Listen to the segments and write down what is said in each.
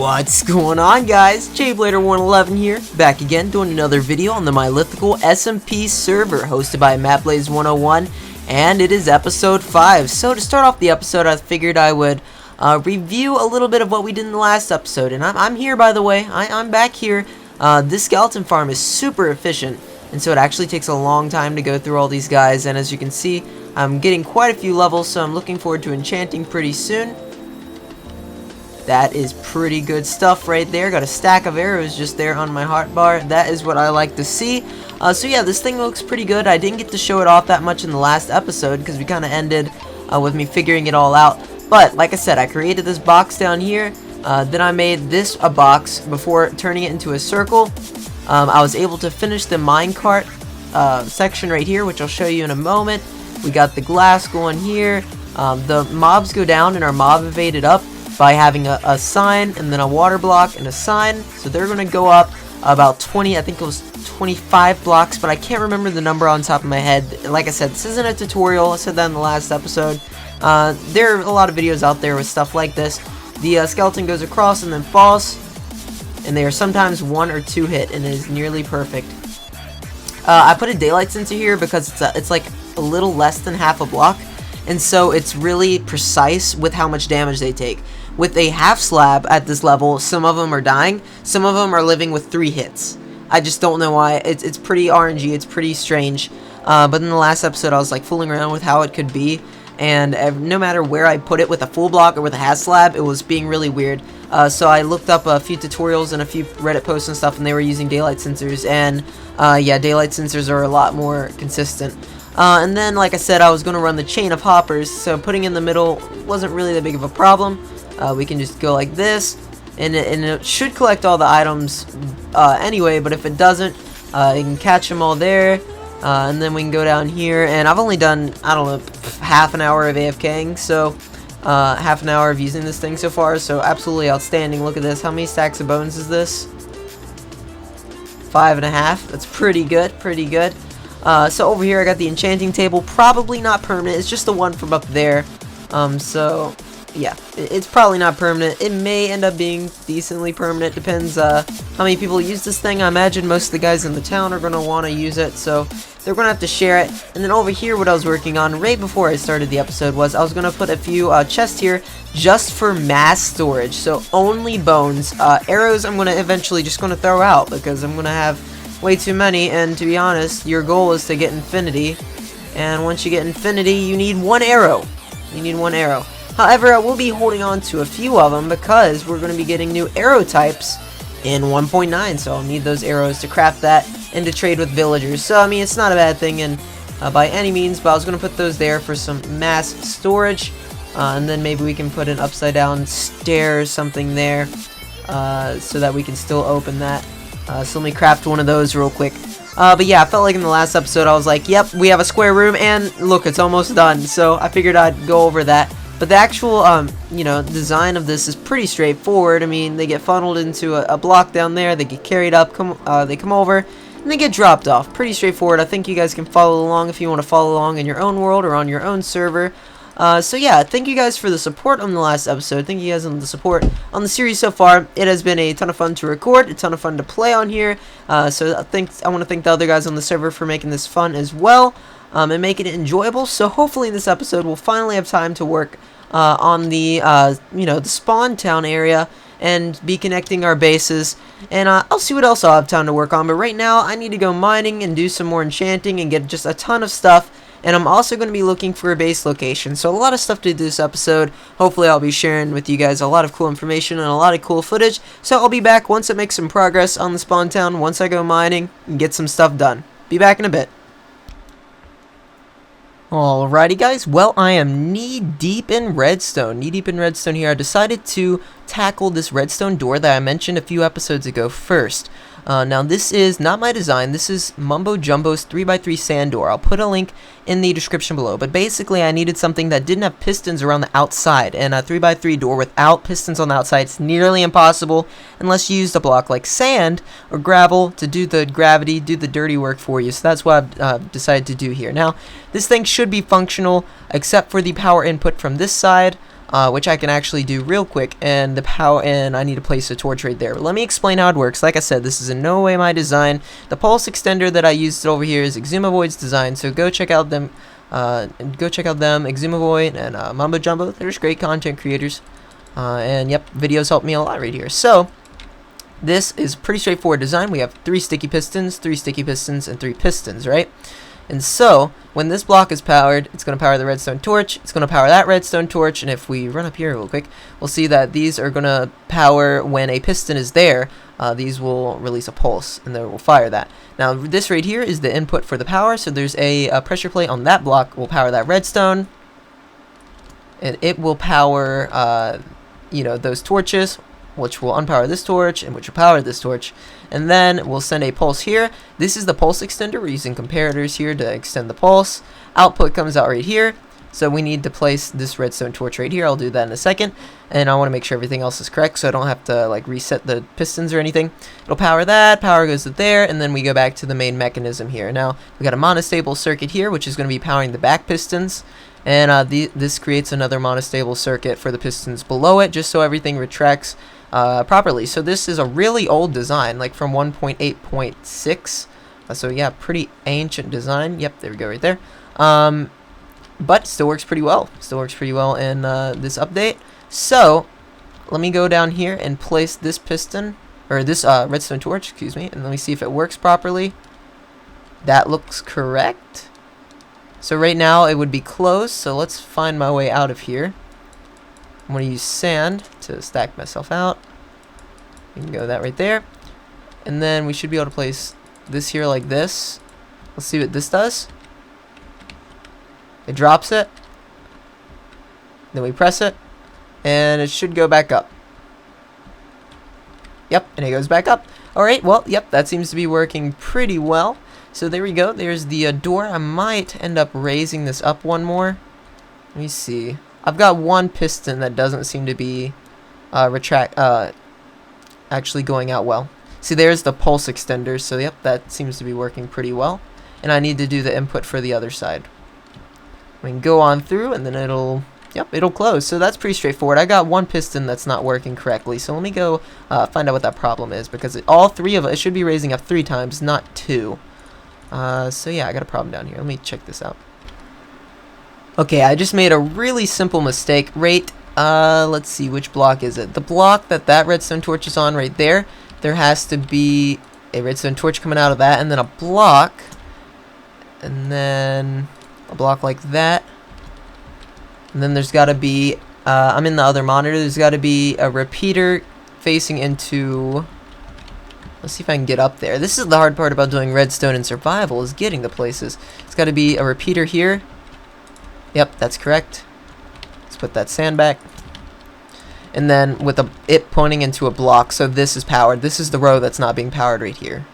What's going on, guys? jblader 111 here, back again doing another video on the Mylithical SMP server hosted by MapBlaze101, and it is episode 5. So to start off the episode, I figured I would review a little bit of what we did in the last episode, and I'm here, by the way. I'm back here. This skeleton farm is super efficient, and so it actually takes a long time to go through all these guys, and as you can see, I'm getting quite a few levels, so I'm looking forward to enchanting pretty soon. That is pretty good stuff right there. Got a stack of arrows just there on my hotbar. That is what I like to see. So yeah, this thing looks pretty good. I didn't get to show it off that much in the last episode because we kind of ended with me figuring it all out. But like I said, I created this box down here. Then I made this a box before turning it into a circle. I was able to finish the minecart section right here, which I'll show you in a moment. We got the glass going here. The mobs go down and our mob evaded up by having a sign and then a water block and a sign, so they're going to go up about 20, I think it was 25 blocks, but I can't remember the number on top of my head. Like I said, this isn't a tutorial. I said that in the last episode. There are a lot of videos out there with stuff like this. The skeleton goes across and then falls, and they are sometimes 1 or 2 hit, and it is nearly perfect. I put a daylight sensor here because it's like a little less than half a block, and so it's really precise with how much damage they take. With a half slab at this level, some of them are dying, some of them are living with 3 hits. I just don't know why. It's pretty RNG, it's pretty strange. But in the last episode I was like fooling around with how it could be, and no matter where I put it with a full block or with a half slab, it was being really weird. So I looked up a few tutorials and a few Reddit posts and stuff, and they were using daylight sensors, and yeah, daylight sensors are a lot more consistent. And then, like I said, I was going to run the chain of hoppers, so putting in the middle wasn't really that big of a problem. We can just go like this, and it should collect all the items anyway, but if it doesn't, you can catch them all there, and then we can go down here, and I've only done, I don't know, half an hour of AFKing, so half an hour of using this thing so far, so absolutely outstanding. Look at this. How many stacks of bones is this? 5.5. That's pretty good, pretty good. So over here I got the enchanting table, probably not permanent, it's just the one from up there, so yeah, it's probably not permanent. It may end up being decently permanent, depends how many people use this thing. I imagine most of the guys in the town are going to want to use it, so they're going to have to share it. And then over here, what I was working on right before I started the episode was I was going to put a few chests here just for mass storage, so only bones. Arrows I'm going to eventually just going to throw out because I'm going to have way too many, and to be honest, your goal is to get infinity, and once you get infinity, you need 1 arrow. You need 1 arrow. However, I will be holding on to a few of them because we're going to be getting new arrow types in 1.9, so I'll need those arrows to craft that and to trade with villagers. So, I mean, it's not a bad thing and by any means, but I was going to put those there for some mass storage, and then maybe we can put an upside down stair or something there so that we can still open that. So let me craft one of those real quick. But yeah, I felt like in the last episode I was like, yep, we have a square room, and look, it's almost done. So I figured I'd go over that. But the actual, you know, design of this is pretty straightforward. I mean, they get funneled into a block down there, they get carried up, they come over, and they get dropped off. Pretty straightforward. I think you guys can follow along if you want to follow along in your own world or on your own server. So yeah, thank you guys for the support on the last episode. Thank you guys on the support on the series so far. It has been a ton of fun to record, a ton of fun to play on here. So I want to thank the other guys on the server for making this fun as well, and making it enjoyable. So hopefully in this episode we'll finally have time to work on the you know, the spawn town area and be connecting our bases, and I'll see what else I'll have time to work on. But right now I need to go mining and do some more enchanting and get just a ton of stuff. And I'm also going to be looking for a base location. So a lot of stuff to do this episode. Hopefully I'll be sharing with you guys a lot of cool information and a lot of cool footage. So I'll be back once I make some progress on the spawn town, once I go mining and get some stuff done. Be back in a bit. Alrighty guys, well, I am knee-deep in redstone. Knee-deep in redstone here. I decided to tackle this redstone door that I mentioned a few episodes ago first. Now this is not my design, this is Mumbo Jumbo's 3x3 sand door. I'll put a link in the description below, but basically I needed something that didn't have pistons around the outside, and a 3x3 door without pistons on the outside is nearly impossible unless you use a block like sand or gravel to do the gravity, do the dirty work for you. So that's what I've decided to do here. Now this thing should be functional except for the power input from this side. which I can actually do real quick, and I need to place a torch right there. But let me explain how it works. Like I said, this is in no way my design. The pulse extender that I used over here is Exumavoid's design, so go check out them. Exumavoid and Mumbo Jumbo. They're just great content creators, and yep, videos help me a lot right here. So this is pretty straightforward design. We have 3 sticky pistons, 3 sticky pistons, and 3 pistons, right? And so, when this block is powered, it's going to power the redstone torch, it's going to power that redstone torch, and if we run up here real quick, we'll see that these are going to power when a piston is there. These will release a pulse, and they will fire that. Now, this right here is the input for the power, so there's a pressure plate on that block will power that redstone, and it will power, those torches, which will unpower this torch, and which will power this torch. And then we'll send a pulse here. This is the pulse extender. We're using comparators here to extend the pulse. Output comes out right here. So we need to place this redstone torch right here. I'll do that in a second. And I want to make sure everything else is correct, so I don't have to like reset the pistons or anything. It'll power that, power goes to there, and then we go back to the main mechanism here. Now, we got a monostable circuit here, which is going to be powering the back pistons. And this creates another monostable circuit for the pistons below it, just so everything retracts properly. So this is a really old design, like from 1.8.6. So yeah, pretty ancient design. Yep, there we go right there. But still works pretty well. Still works pretty well in this update. So let me go down here and place this piston, or this redstone torch, excuse me, and let me see if it works properly. That looks correct. So right now it would be closed, so let's find my way out of here. I'm going to use sand to stack myself out. We can go that right there. And then we should be able to place this here like this. Let's see what this does. It drops it. Then we press it. And it should go back up. Yep, and it goes back up. Alright, well, yep, that seems to be working pretty well. So there we go. There's the door. I might end up raising this up one more. Let me see. I've got one piston that doesn't seem to be actually going out well. See, there's the pulse extender. So yep, that seems to be working pretty well. And I need to do the input for the other side. We can go on through, and then it'll close. So that's pretty straightforward. I got one piston that's not working correctly. So let me go find out what that problem is, because all 3 of it should be raising up 3 times, not 2. So yeah, I got a problem down here. Let me check this out. Okay, I just made a really simple mistake. Let's see, which block is it? The block that redstone torch is on right there. There has to be a redstone torch coming out of that, and then a block, and then a block like that. And then there's got to be, I'm in the other monitor, there's got to be a repeater facing into... Let's see if I can get up there. This is the hard part about doing redstone and survival, is getting the places. It's got to be a repeater here. Yep, that's correct. Let's put that sand back. And then with it pointing into a block, so this is powered. This is the row that's not being powered right here.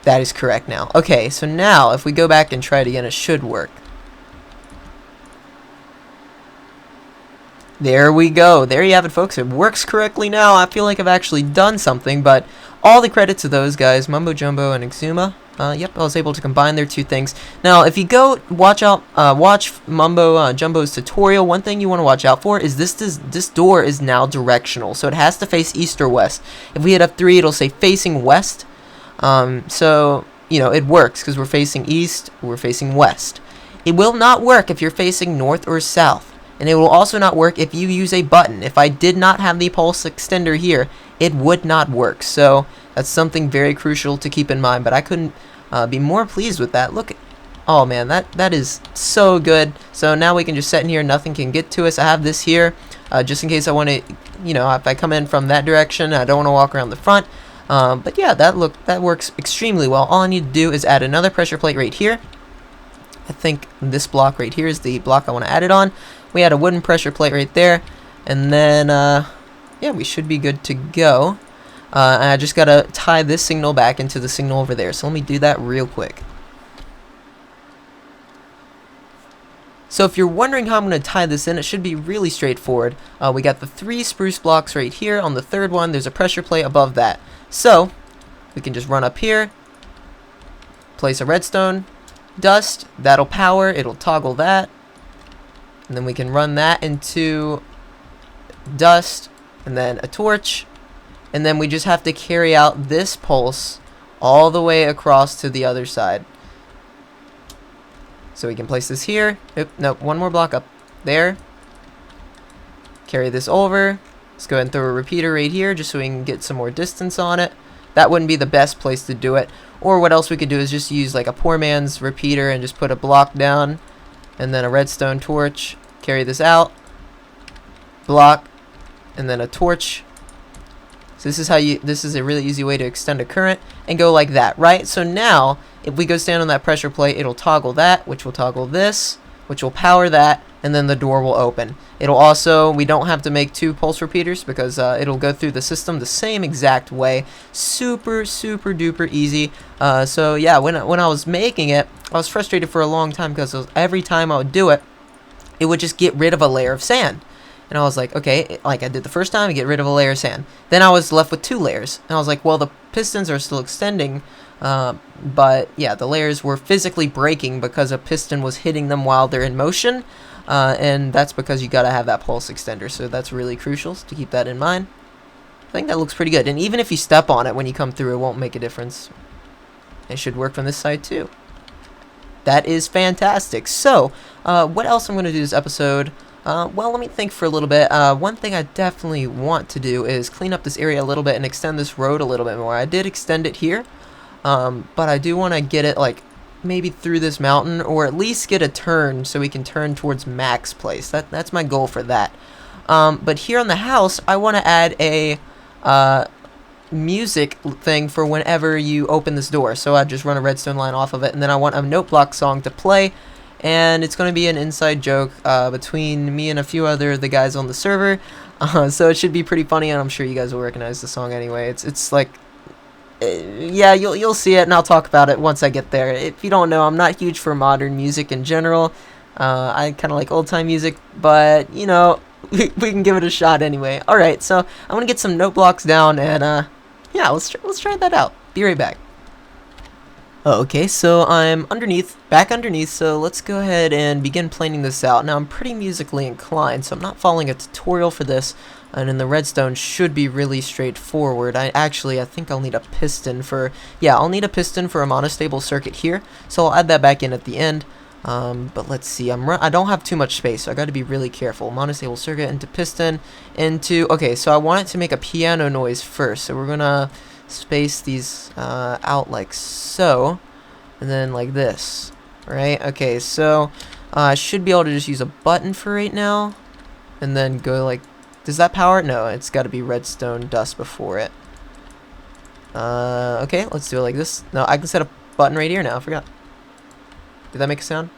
That is correct now. Okay, so now if we go back and try it again, it should work. There we go. There you have it, folks. It works correctly now. I feel like I've actually done something, but all the credit to those guys, Mumbo Jumbo and Exuma. Yep, I was able to combine their 2 things. Now, if you go watch Mumbo Jumbo's tutorial, one thing you want to watch out for is this door is now directional, so it has to face east or west. If we hit F3, it'll say facing west. So it works because we're facing east, we're facing west. It will not work if you're facing north or south. And it will also not work if you use a button. If I did not have the pulse extender here, it would not work. So that's something very crucial to keep in mind. But I couldn't be more pleased with that. Look, oh man, that is so good. So now we can just set in here, nothing can get to us. I have this here just in case I want to, if I come in from that direction, I don't want to walk around the front. But yeah, that works extremely well. All I need to do is add another pressure plate right here. I think this block right here is the block I want to add it on. We had a wooden pressure plate right there, and then yeah, we should be good to go. And I just gotta tie this signal back into the signal over there, so let me do that real quick. So if you're wondering how I'm going to tie this in, it should be really straightforward. We got the 3 spruce blocks right here. On the 3rd one, there's a pressure plate above that. So we can just run up here, place a redstone, dust, that'll power, it'll toggle that. And then we can run that into dust, and then a torch, and then we just have to carry out this pulse all the way across to the other side. So we can place this here. Oop, nope, one more block up there. Carry this over. Let's go ahead and throw a repeater right here just so we can get some more distance on it. That wouldn't be the best place to do it. Or what else we could do is just use like a poor man's repeater and just put a block down and then a redstone torch. Carry this out. Block. And then a torch. So this is a really easy way to extend a current and go like that, right? So now if we go stand on that pressure plate, it'll toggle that, which will toggle this, which will power that, and then the door will open. It'll also, we don't have to make 2 pulse repeaters because it'll go through the system the same exact way. Super duper easy. So yeah, when I was making it, I was frustrated for a long time because every time I would do it, it would just get rid of a layer of sand. And I was like, okay, like I did the first time, I get rid of a layer of sand. Then I was left with 2 layers. And I was like, well, the pistons are still extending. But yeah, the layers were physically breaking because a piston was hitting them while they're in motion. And that's because you gotta have that pulse extender. So that's really crucial to keep that in mind. I think that looks pretty good. And even if you step on it when you come through, it won't make a difference. It should work from this side too. That is fantastic. So, what else I'm going to do this episode? Well, let me think for a little bit. One thing I definitely want to do is clean up this area a little bit and extend this road a little bit more. I did extend it here, but I do want to get it like maybe through this mountain, or at least get a turn so we can turn towards Mac's place. That's my goal for that. But here on the house, I want to add a music thing for whenever you open this door. So I just run a redstone line off of it, and then I want a note block song to play. And it's going to be an inside joke between me and a few other the guys on the server, so it should be pretty funny, and I'm sure you guys will recognize the song anyway. It's like, yeah, you'll see it, and I'll talk about it once I get there. If you don't know, I'm not huge for modern music in general. I kind of like old time music, but you know, we can give it a shot anyway. All right, so I'm gonna get some note blocks down, and yeah, let's try that out. Be right back. Okay, so I'm back underneath, so let's go ahead and begin planing this out. Now, I'm pretty musically inclined, so I'm not following a tutorial for this, and then the redstone should be really straightforward. I think I'll need a piston for, yeah, I'll need a piston for a monostable circuit here, so I'll add that back in at the end. But let's see, I don't have too much space, so I gotta be really careful. Monostable circuit into piston, okay, so I want it to make a piano noise first, so we're gonna space these out like so, and then like this, right? Okay, so I should be able to just use a button for right now, and then go like, does that power it? No, it's got to be redstone dust before it. Okay, let's do it like this. No, I can set a button right here now. I forgot. Did that make a sound?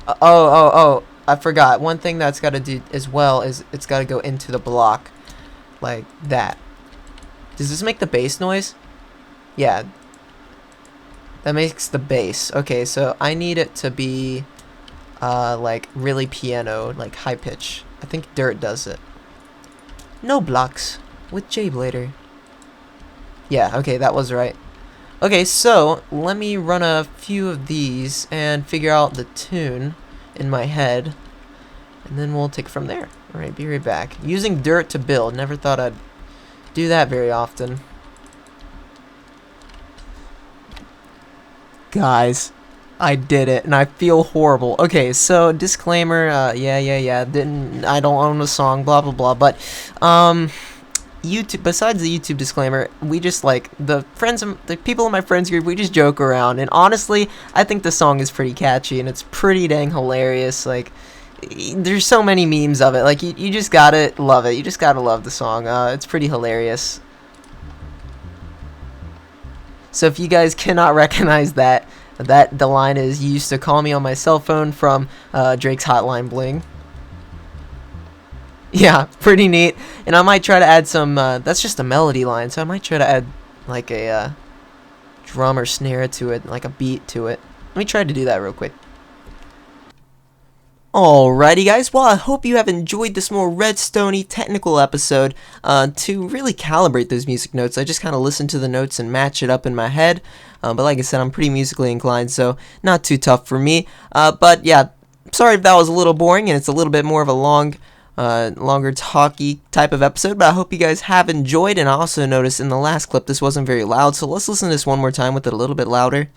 Oh, I forgot. One thing that's got to do as well is it's got to go into the block like that. Does this make the bass noise? Yeah. That makes the bass. Okay, so I need it to be like really piano, like high pitch. I think dirt does it. No blocks with jblader. Yeah, okay, that was right. Okay, so let me run a few of these and figure out the tune in my head, and then we'll take it from there. Alright, be right back. Using dirt to build. Never thought I'd do that very often. Guys, I did it, and I feel horrible. Okay, so disclaimer, yeah, I don't own a song, blah blah blah, but YouTube, besides the YouTube disclaimer, we just like the people in my friends group, we just joke around, and honestly, I think the song is pretty catchy and it's pretty dang hilarious. Like, there's so many memes of it. Like, you just gotta love it. You just gotta love the song. It's pretty hilarious. So if you guys cannot recognize that the line is, "You used to call me on my cell phone," from Drake's Hotline Bling. Yeah, pretty neat. And I might try to add some, that's just a melody line, so I might try to add like a drum or snare to it, like a beat to it. Let me try to do that real quick. Alrighty guys, well, I hope you have enjoyed this more redstone-y technical episode. To really calibrate those music notes, I just kind of listen to the notes and match it up in my head. But like I said, I'm pretty musically inclined, so not too tough for me. But yeah, sorry if that was a little boring and it's a little bit more of a longer talky type of episode, but I hope you guys have enjoyed. And I also noticed in the last clip this wasn't very loud, so let's listen to this one more time with it a little bit louder.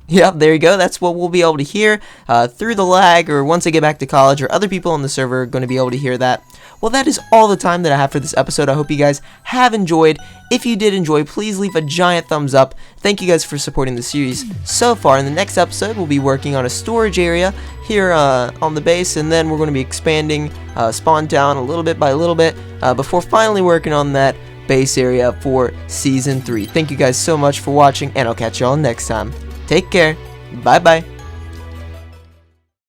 Yep, there you go. That's what we'll be able to hear through the lag, or once I get back to college, or other people on the server are going to be able to hear that. Well, that is all the time that I have for this episode. I hope you guys have enjoyed. If you did enjoy, please leave a giant thumbs up. Thank you guys for supporting the series so far. In the next episode, we'll be working on a storage area here on the base, and then we're going to be expanding Spawn Town a little bit by little bit before finally working on that base area for Season 3. Thank you guys so much for watching, and I'll catch y'all next time. Take care. Bye-bye.